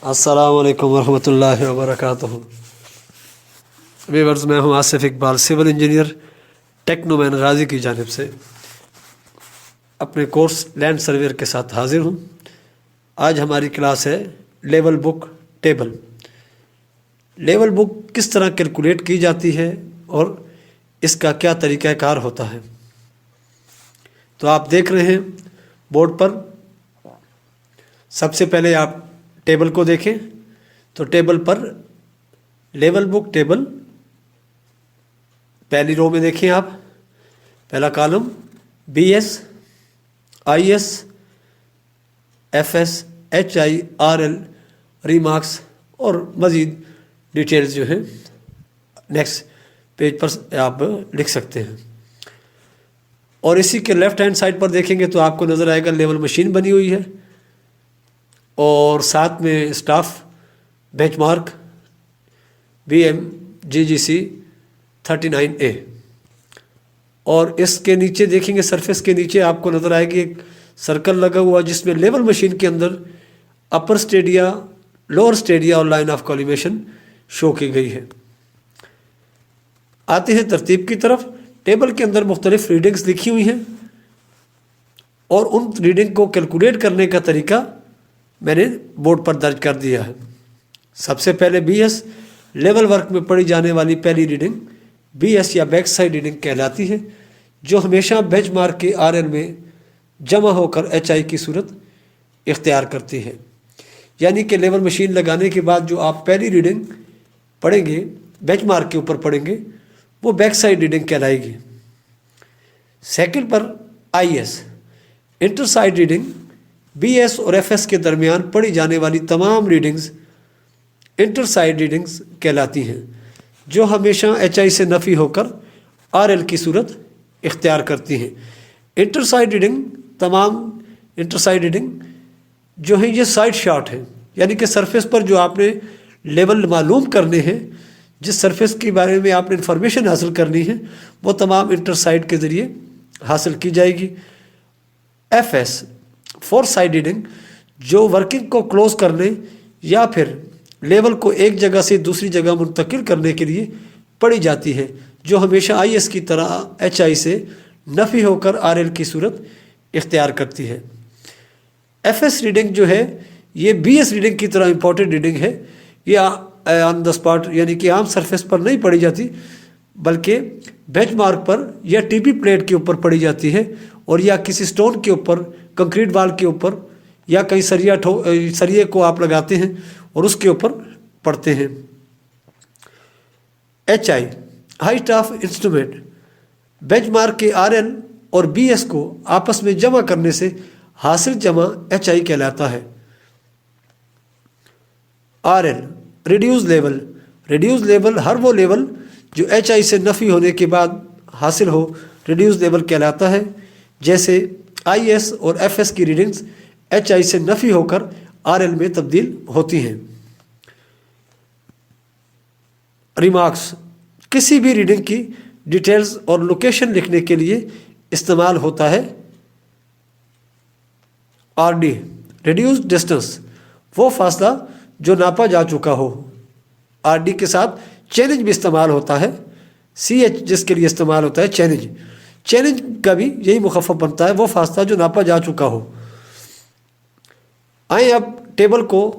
अस्सलाम वालेकुम वरहमतुल्लाहि वबरकातुहू। व्यूअर्स, मैं हूं आसिफ इकबाल, सिविल इंजीनियर टेक्नोमैन गाजी की जानिब से अपने कोर्स लैंड सर्वेयर के साथ हाजिर हूं। आज हमारी क्लास है level book table. Level book किस तरह कैलकुलेट की जाती है और इसका क्या तरीक़ाकार होता है। तो आप देख रहे हैं बोर्ड पर। सबसे पहले आप टेबल को देखें तो टेबल पर लेवल बुक टेबल पहली रो में देखिए आप। पहला column BS, IS, FS, HI, RL, remarks और मज़ीद डिटेल्स जो हैं नेक्स्ट पेज पर आप लिख सकते हैं। और इसी के लेफ़्ट हैंड साइड पर देखेंगे तो आपको नज़र आएगा लेवल मशीन बनी हुई है और साथ में staff benchmark BM GGC 39A। और इसके नीचे देखेंगे सरफेस के नीचे आपको नज़र आएगी एक सर्कल लगा हुआ जिसमें लेवल मशीन के अंदर अपर स्टेडिया, लोअर स्टेडिया और लाइन ऑफ कॉलिमेशन शो की गई है। आते हैं तरतीब की तरफ। टेबल के अंदर मुख्तलिफ रीडिंग्स लिखी हुई हैं और उन रीडिंग को कैलकुलेट करने का तरीका मैंने बोर्ड पर दर्ज कर दिया है। सबसे पहले BS लेवल वर्क में पढ़ी जाने वाली पहली रीडिंग BS या बैक साइड रीडिंग कहलाती है, जो हमेशा बेंचमार्क के RL में जमा होकर HI की सूरत इख्तियार करती है। यानी कि लेवल मशीन लगाने के बाद जो आप पहली रीडिंग पढ़ेंगे, बेंचमार्क के ऊपर पढ़ेंगे, वो बैक साइड रीडिंग कहलाएगी। सेकंड पर IS inter side reading BS और FS के दरमियान पढ़ी जाने वाली तमाम रीडिंग्स इंटर साइड रीडिंग्स कहलाती हैं, जो हमेशा HI से नफ़ी होकर RL की सूरत इख्तियार करती हैं। इंटर साइड रीडिंग तमाम इंटर साइड रीडिंग जो हैं ये साइड शॉट हैं, यानी कि सरफेस पर जो आपने लेवल मालूम करने हैं, जिस सरफेस के बारे में आपने इंफॉर्मेशन हासिल करनी है, वो तमाम इंटर साइड के ज़रिए हासिल की जाएगी। FS फोर साइड रीडिंग जो वर्किंग को क्लोज करने या फिर लेवल को एक जगह से दूसरी जगह मुंतकिल करने के लिए पढ़ी जाती है, जो हमेशा IS की तरह HI से नफ़ी होकर RL की सूरत इख्तियार करती है। FS रीडिंग जो है ये BS रीडिंग की तरह इम्पोर्टेंट रीडिंग है। ये ऑन द स्पॉट यानी कि आम सरफेस पर नहीं पढ़ी जाती, बल्कि बेंचमार्क पर या TP प्लेट के ऊपर पढ़ी जाती है और या किसी स्टोन के ऊपर, कंक्रीट वाल के ऊपर या कहीं सरिये को आप लगाते हैं और उसके ऊपर पढ़ते हैं। HI height of instrument benchmark के RL और BS को आपस में जमा करने से हासिल जमा HI कहलाता है। RL reduce level. Reduce level हर वो लेवल जो HI से नफ़ी होने के बाद हासिल हो, रिड्यूस लेवल कहलाता है। जैसे IS और FS की रीडिंग्स HI से नफ़ी होकर RL में तब्दील होती हैं। रिमार्क्स किसी भी रीडिंग की डिटेल्स और लोकेशन लिखने के लिए इस्तेमाल होता है। RD रिड्यूस डिस्टेंस वो फासला जो नापा जा चुका हो। RD के साथ चैलेंज भी इस्तेमाल होता है। CH जिसके लिए इस्तेमाल होता है चैलेंज। चैलेंज का भी यही मुखफ़फ़ बनता है, वो फासला जो नापा जा चुका हो। आइए अब टेबल को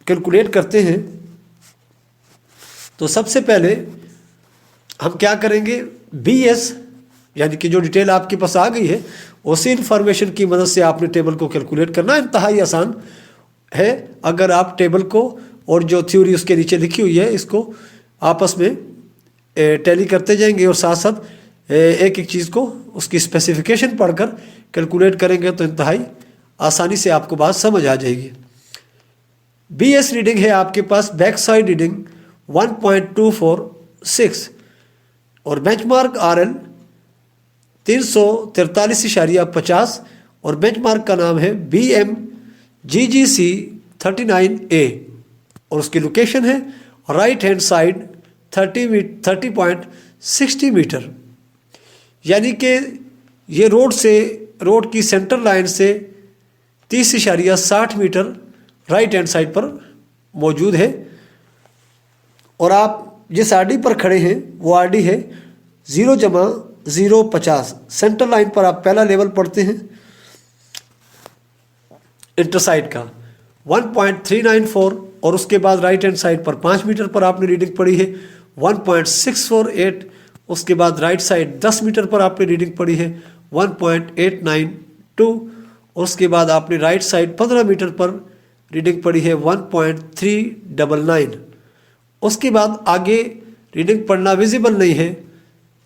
कैलकुलेट करते हैं। तो सबसे पहले हम क्या करेंगे, BS यानी कि जो डिटेल आपके पास आ गई है, उसी इंफॉर्मेशन की मदद से आपने टेबल को कैलकुलेट करना इंतहाई आसान है। अगर आप टेबल को और जो थ्योरी उसके नीचे लिखी हुई है इसको आपस में टैली करते जाएंगे और साथ साथ एक एक चीज़ को उसकी स्पेसिफिकेशन पढ़कर कैलकुलेट करेंगे तो इंतहाई आसानी से आपको बात समझ आ जाएगी। BS रीडिंग है आपके पास बैक साइड रीडिंग 1.246 और बेंचमार्क RL 343.50 और बेंचमार्क का नाम है BM GGC 39A और उसकी लोकेशन है राइट हैंड साइड 30.60 मीटर। यानी कि ये रोड की सेंटर लाइन से 30.60 मीटर राइट हैंड साइड पर मौजूद है। और आप जिस आरडी पर खड़े हैं वो आरडी है 0,050। सेंटर लाइन पर आप पहला लेवल पढ़ते हैं इंटरसाइड का 1.394, और उसके बाद राइट हैंड साइड पर 5 मीटर पर आपने रीडिंग पढ़ी है 1.648। उसके बाद राइट साइड 10 मीटर पर आपने रीडिंग पढ़ी है 1.892। उसके बाद आपने राइट साइड 15 मीटर पर रीडिंग पढ़ी है 1.399। उसके बाद आगे रीडिंग पढ़ना विजिबल नहीं है,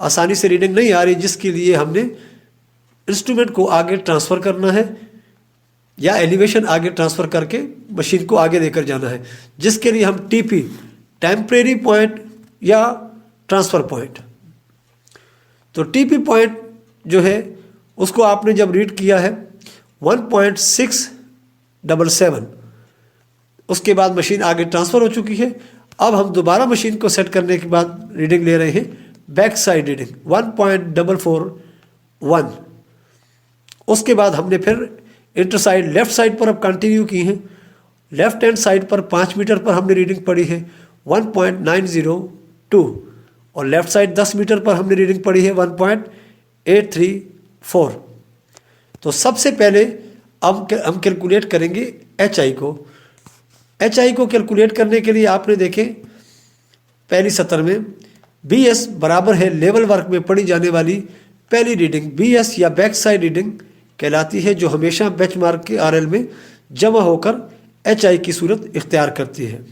आसानी से रीडिंग नहीं आ रही, जिसके लिए हमने इंस्ट्रूमेंट को आगे ट्रांसफ़र करना है या एलिवेशन आगे ट्रांसफ़र करके मशीन को आगे लेकर जाना है, जिसके लिए हम टीपी टेम्परेरी पॉइंट या ट्रांसफ़र पॉइंट, तो टीपी पॉइंट जो है उसको आपने जब रीड किया है 1.677, उसके बाद मशीन आगे ट्रांसफ़र हो चुकी है। अब हम दोबारा मशीन को सेट करने के बाद रीडिंग ले रहे हैं बैक साइड रीडिंग 1.441। उसके बाद हमने फिर इंटर साइड लेफ़्ट साइड पर अब कंटिन्यू की हैं। लेफ़्ट हैंड साइड पर 5 मीटर पर हमने रीडिंग पढ़ी है 1.902, और लेफ़्ट साइड 10 मीटर पर हमने रीडिंग पढ़ी है 1.834। तो सबसे पहले अब हम कैलकुलेट करेंगे HI को। HI को कैलकुलेट करने के लिए आपने देखें पहली सत्र में BS बराबर है लेवल वर्क में पढ़ी जाने वाली पहली रीडिंग। BS या बैक साइड रीडिंग कहलाती है, जो हमेशा बेंचमार्क के RL में जमा होकर HI की सूरत इख्तियार करती है।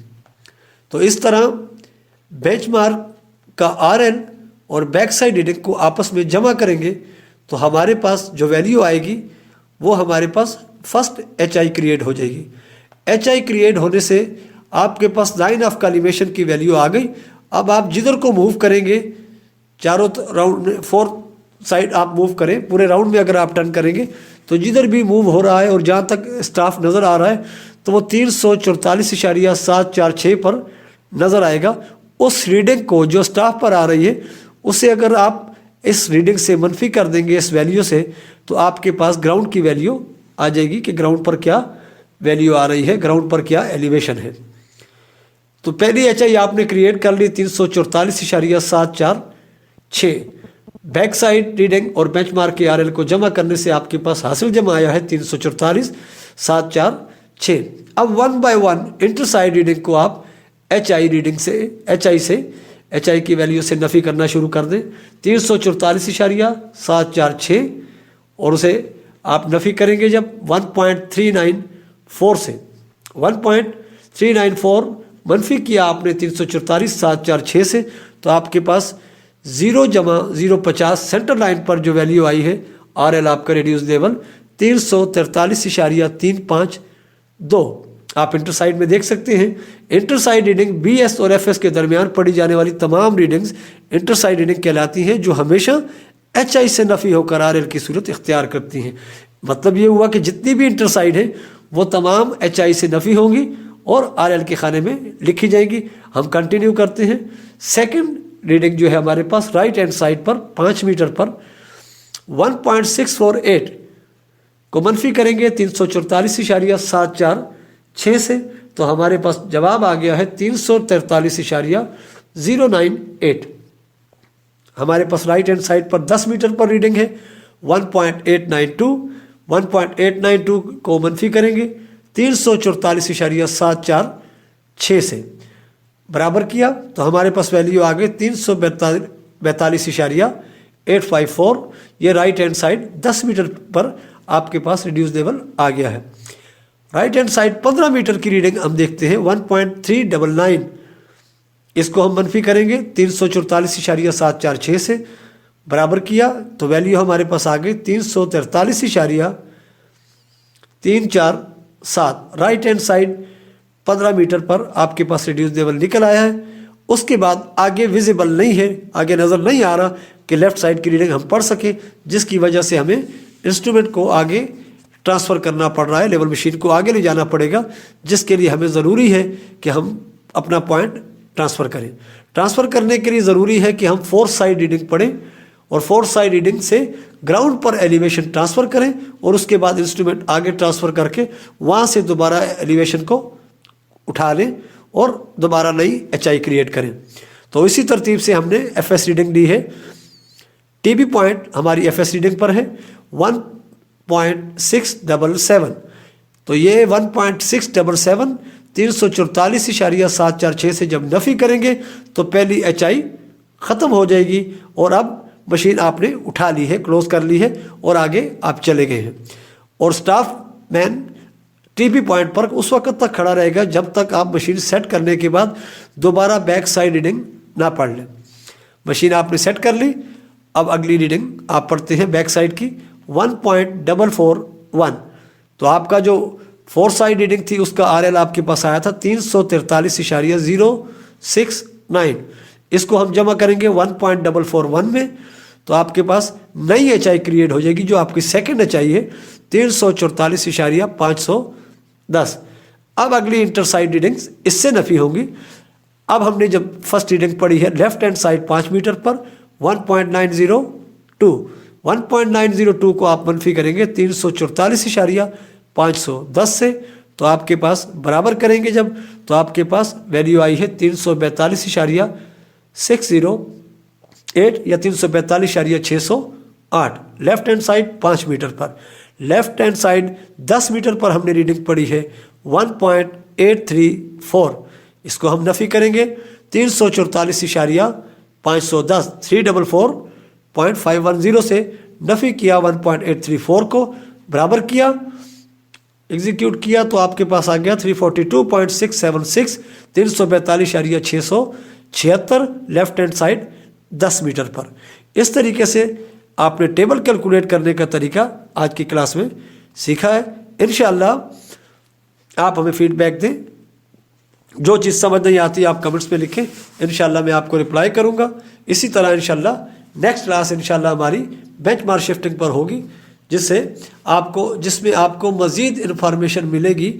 तो इस तरह बेंचमार्क का RL और बैक साइड रीडिंग को आपस में जमा करेंगे तो हमारे पास जो वैल्यू आएगी वो हमारे पास फर्स्ट HI क्रिएट हो जाएगी। HI क्रिएट होने से आपके पास लाइन ऑफ कॉलिमेशन की वैल्यू आ गई। अब आप जिधर को मूव करेंगे, चारों राउंड में 4 साइड आप मूव करें, पूरे राउंड में अगर आप टर्न करेंगे तो जिधर भी मूव हो रहा है और जहाँ तक स्टाफ नज़र आ रहा है तो वो 344.746 पर नज़र आएगा। उस रीडिंग को जो स्टाफ पर आ रही है उसे अगर आप इस रीडिंग से मनफी कर देंगे इस वैल्यू से, तो आपके पास ग्राउंड की वैल्यू आ जाएगी कि ग्राउंड पर क्या वैल्यू आ रही है, ग्राउंड पर क्या एलिवेशन है। तो पहली HI आपने क्रिएट कर ली 344.746। बैक साइड रीडिंग और बेंचमार्क के RL को जमा करने से आपके पास हासिल जमा आया है 344.746। अब 1 बाय 1 इंटर साइड रीडिंग को आप HI रीडिंग से HI की वैल्यू से नफ़ी करना शुरू कर दें 344.746, और उसे आप नफ़ी करेंगे जब 1.394 से 1.394 मनफी किया आपने 344.746 से, तो आपके पास 0,050 सेंटर लाइन पर जो वैल्यू आई है RL आपका रिड्यूस लेवल 343.352 आप इंटर साइड में देख सकते हैं। इंटर साइड रीडिंग BS और FS के दरमियान पढ़ी जाने वाली तमाम रीडिंग्स इंटर साइड रीडिंग कहलाती हैं, जो हमेशा HI से नफ़ी होकर RL की सूरत इख्तियार करती हैं। मतलब ये हुआ कि जितनी भी इंटर साइड है वो तमाम HI से नफ़ी होंगी और RL के खाने में लिखी जाएगी। हम कंटिन्यू करते हैं। सेकंड रीडिंग जो है हमारे पास राइट हैंड साइड पर 5 मीटर पर 1.648 को मनफी करेंगे 344.746 से, तो हमारे पास जवाब आ गया है 343.098। हमारे पास राइट हैंड साइड पर 10 मीटर पर रीडिंग है 1.892 को मनफी करेंगे 344.746 से, बराबर किया तो हमारे पास वैल्यू आ गई 342.854। ये राइट हैंड साइड 10 मीटर पर आपके पास रिड्यूस लेवल आ गया है। राइट हैंड साइड 15 मीटर की रीडिंग हम देखते हैं 1.399, इसको हम मनफी करेंगे 344.746 से, बराबर किया तो वैल्यू हमारे पास आ गई 343.347। राइट हैंड साइड 15 मीटर पर आपके पास रिड्यूस लेवल निकल आया है। उसके बाद आगे विजिबल नहीं है, आगे नज़र नहीं आ रहा कि लेफ़्ट साइड की रीडिंग हम पढ़ सके, जिसकी वजह से हमें इंस्ट्रूमेंट को आगे ट्रांसफ़र करना पड़ रहा है, लेवल मशीन को आगे ले जाना पड़ेगा, जिसके लिए हमें ज़रूरी है कि हम अपना पॉइंट ट्रांसफ़र करें। ट्रांसफ़र करने के लिए ज़रूरी है कि हम 4 साइड रीडिंग पढ़ें اور 4 साइड रीडिंग से ग्राउंड पर एलिवेशन ट्रांसफ़र करें और उसके बाद इंस्ट्रूमेंट आगे ट्रांसफ़र करके वहाँ से दोबारा एलिवेशन को उठा लें और दोबारा नई HI क्रिएट करें। तो इसी तरतीब से हमने FS रीडिंग ली है। TB पॉइंट हमारी FS रीडिंग पर है 1.677। तो ये 1.677 344.746 से जब नफ़ी करेंगे तो पहली HI ख़त्म हो जाएगी और अब मशीन आपने उठा ली है, क्लोज़ कर ली है और आगे आप चले गए हैं। और स्टाफ मैन TB पॉइंट पर उस वक्त तक खड़ा रहेगा जब तक आप मशीन सेट करने के बाद दोबारा बैक साइड रीडिंग ना पढ़ लें। मशीन आपने सेट कर ली, अब अगली रीडिंग आप पढ़ते हैं बैक साइड की 1.441। तो आपका जो 4 साइड रीडिंग थी उसका RL आपके पास आया था 343.069। इसको हम जमा करेंगे 1.441 में तो आपके पास नई HI क्रिएट हो जाएगी जो आपकी सेकंड HI है 344.510। अब अगली इंटर साइड रीडिंग्स इससे नफ़ी होंगी। अब हमने जब फर्स्ट रीडिंग पढ़ी है लेफ्ट हैंड साइड 5 मीटर पर 1.902 को आप मनफी करेंगे 344.510 से तो आपके पास बराबर करेंगे जब तो आपके पास वैल्यू आई है 342.608 या 342.608। लेफ्ट हैंड साइड 5 मीटर पर, लेफ्ट हैंड साइड 10 मीटर पर हमने रीडिंग पढ़ी है 1.834। इसको हम नफ़ी करेंगे 344.510 344.510 से नफ़ी किया 1.834 को बराबर किया, एग्जीक्यूट किया तो आपके पास आ गया 342.676 342.676 लेफ्ट हैंड साइड 10 मीटर पर। इस तरीके से आपने टेबल कैलकुलेट करने का तरीका आज की क्लास में सीखा है। इंशाअल्लाह आप हमें फीडबैक दें, जो चीज़ समझ नहीं आती आप कमेंट्स में लिखें, इंशाअल्लाह मैं आपको रिप्लाई करूँगा। इसी तरह इंशाअल्लाह नेक्स्ट क्लास इंशाअल्लाह हमारी बेंचमार्क शिफ्टिंग पर होगी जिसमें आपको मज़ीद इन्फॉर्मेशन मिलेगी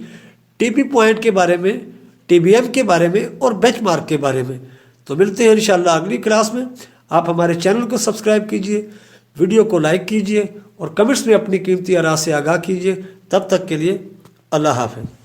TB पॉइंट के बारे में, TBM के बारे में और बेंचमार्क के बारे में। तो मिलते हैं इंशाअल्लाह अगली क्लास में। आप हमारे चैनल को सब्सक्राइब कीजिए, वीडियो को लाइक कीजिए और कमेंट्स में अपनी कीमती आरा से आगाह कीजिए। तब तक के लिए अल्लाह हाफ़िज़।